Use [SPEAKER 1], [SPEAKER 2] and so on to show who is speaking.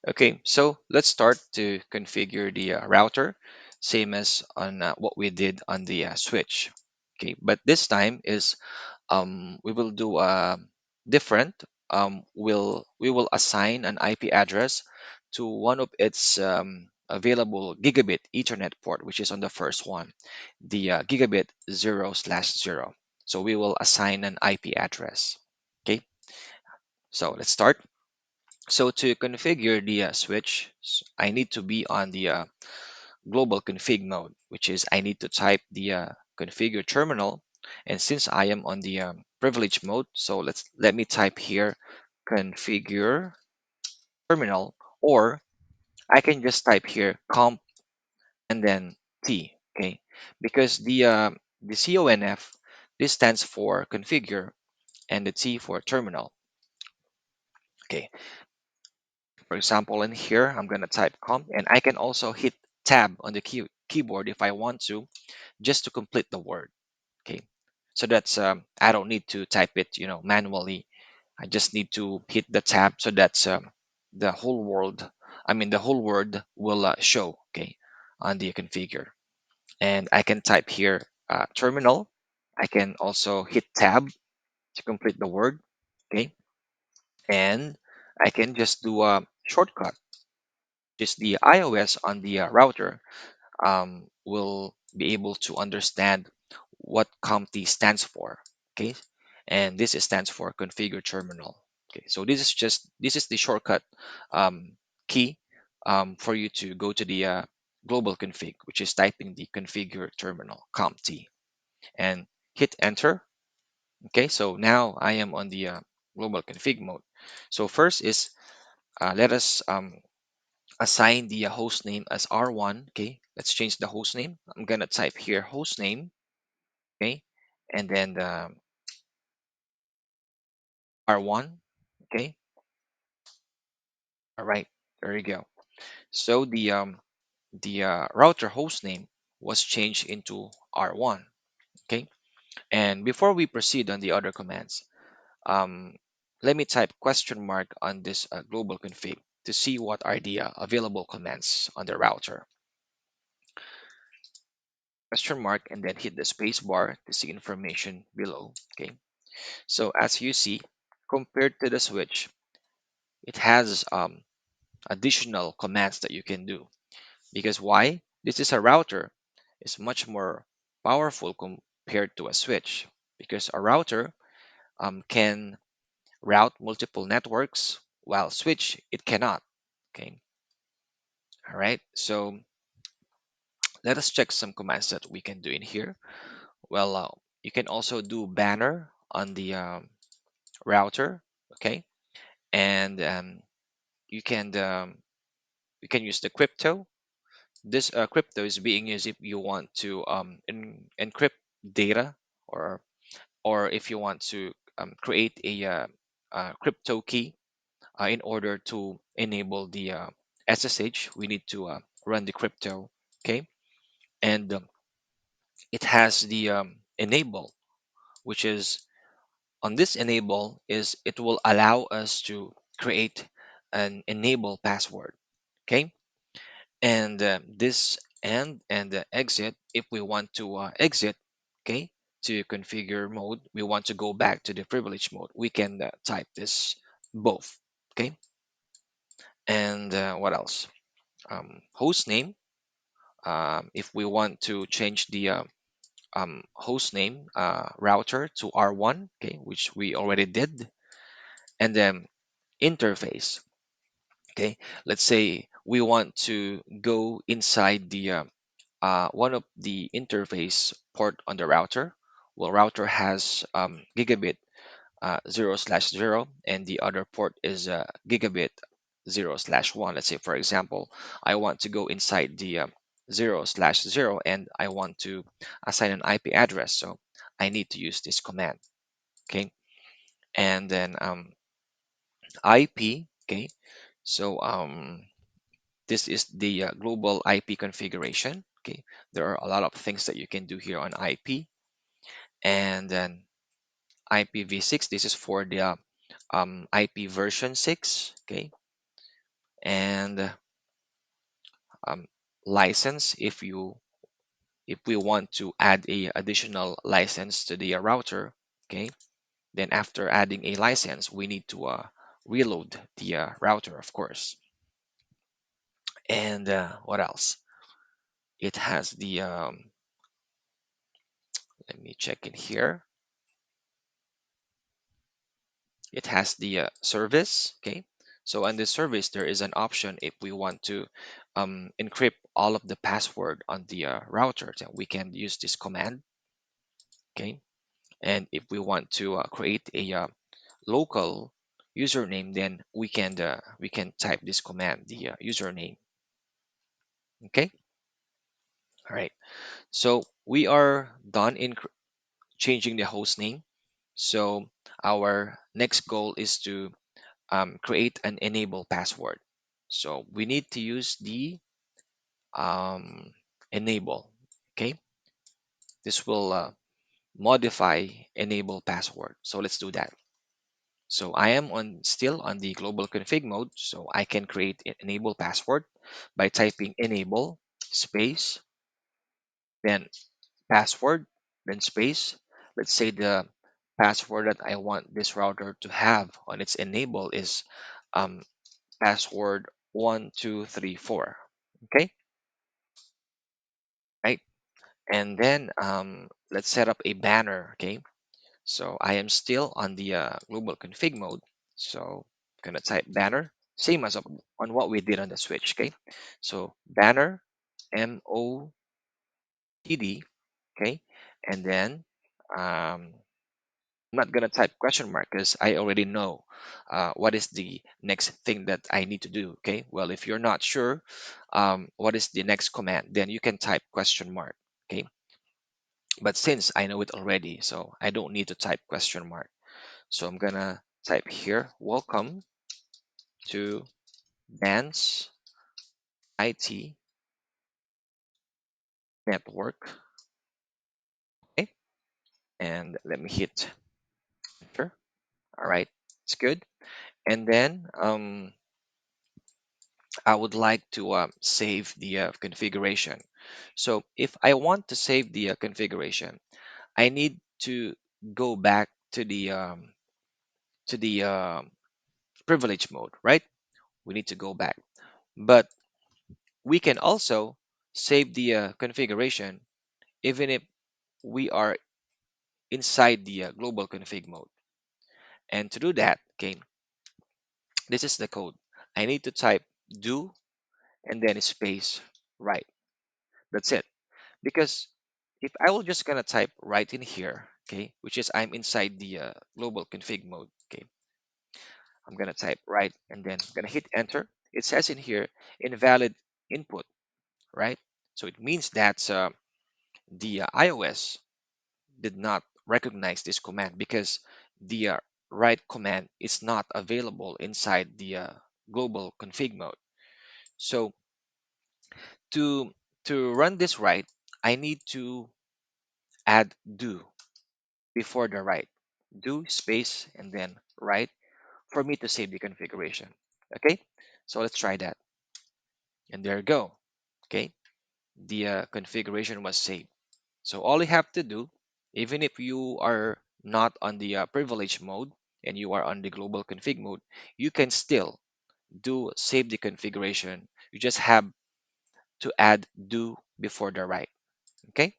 [SPEAKER 1] Okay, so let's start to configure the router, same as on what we did on the switch. Okay, but this time is we will do different. We will assign an IP address to one of its available gigabit Ethernet port, which is on the first one, the gigabit 0/0. So we will assign an IP address. Okay, so let's start. So to configure the switch, I need to be on the global config mode, which is I need to type the configure terminal. And since I am on the privilege mode, so let me type here configure terminal, or I can just type here comp and then T. Okay, because the CONF, this stands for configure, and the T for terminal. Okay, for example, in here, I'm going to type comp, and I can also hit tab on the keyboard if I want to, just to complete the word. Okay, so that's I don't need to type it, manually. I just need to hit the tab, so that's the whole world. I mean, the whole word will show. Okay, on the configure, and I can type here terminal. I can also hit tab to complete the word. Okay, and I can just do a shortcut, just the iOS on the router will be able to understand what COMT stands for. Okay, and this stands for configure terminal. Okay, so this is the shortcut um, key for you to go to the global config, which is typing the configure terminal COMT and hit enter. Okay, so now I am on the global config mode. So first is let us assign the host name as R1. Okay, let's change the host name. I'm gonna type here host name. Okay, and then the R1. Okay, all right, there you go. So the router host name was changed into R1. Okay, and before we proceed on the other commands, um, let me type question mark on this global config to see what are the available commands on the router. Question mark and then hit the space bar to see information below. Okay, so as you see, compared to the switch, it has additional commands that you can do. Because why? This is a router. It's much more powerful compared to a switch. Because a router can route multiple networks, while switch it cannot. Okay. All right. So let us check some commands that we can do in here. Well, you can also do banner on the router. Okay, and you can use the crypto. This crypto is being used if you want to encrypt data, or if you want to create a crypto key in order to enable the SSH. We need to run the crypto. Okay, and it has the enable, which is on this enable is it will allow us to create an enable password. Okay, and this and the exit if we want to exit. Okay, to configure mode, we want to go back to the privilege mode, we can type this both. Okay, and what else? Host name, if we want to change the host name router to R1. Okay, which we already did. And then interface. Okay, let's say we want to go inside the one of the interface port on the router. Well, router has gigabit 0/0, and the other port is gigabit 0/1. Let's say, for example, I want to go inside the 0/0, and I want to assign an IP address. So I need to use this command. Okay, and then IP. Okay, so this is the global IP configuration. Okay, there are a lot of things that you can do here on IP, and then IPv6. This is for the IP version 6. Okay, and um, license if we want to add a additional license to the router. Okay, then after adding a license, we need to reload the router, of course. And what else? It has the let me check in here. It has the service. Okay, so on this service there is an option if we want to encrypt all of the password on the router, then we can use this command. Okay, and if we want to create a local username, then we can type this command, the username. Okay, all right, so we are done in changing the host name. So our next goal is to create an enable password. So we need to use the enable. Okay, this will modify enable password. So let's do that. So I am on still on the global config mode, so I can create an enable password by typing enable space, then password, then space. Let's say the password that I want this router to have on its enable is um, password 1234. Okay, right? And then let's set up a banner. Okay, so I am still on the global config mode. So I'm gonna type banner, same as on what we did on the switch. Okay, so banner, MOTD. Okay, and then I'm not gonna type question mark because I already know what is the next thing that I need to do. Okay, well, if you're not sure what is the next command, then you can type question mark. Okay, but since I know it already, so I don't need to type question mark. So I'm gonna type here, welcome to Dance IT Network. Okay, and let me hit enter. All right, it's good. And then I would like to save the configuration. So if I want to save the configuration, I need to go back to the privilege mode, right? We need to go back, but we can also save the configuration even if we are inside the global config mode. And to do that, okay, this is the code. I need to type do and then space right. That's it. Because if I will just gonna type right in here, okay, which is I'm inside the global config mode, okay, I'm gonna type right and then I'm gonna hit enter. It says in here invalid input, right? So it means that the iOS did not recognize this command because the right command is not available inside the global config mode. So to run this right, I need to add do before the right. Do space and then right for me to save the configuration. Okay, so let's try that. And there you go. Okay, the configuration was saved. So all you have to do, even if you are not on the privilege mode and you are on the global config mode, you can still do save the configuration. You just have to add do before the right. Okay.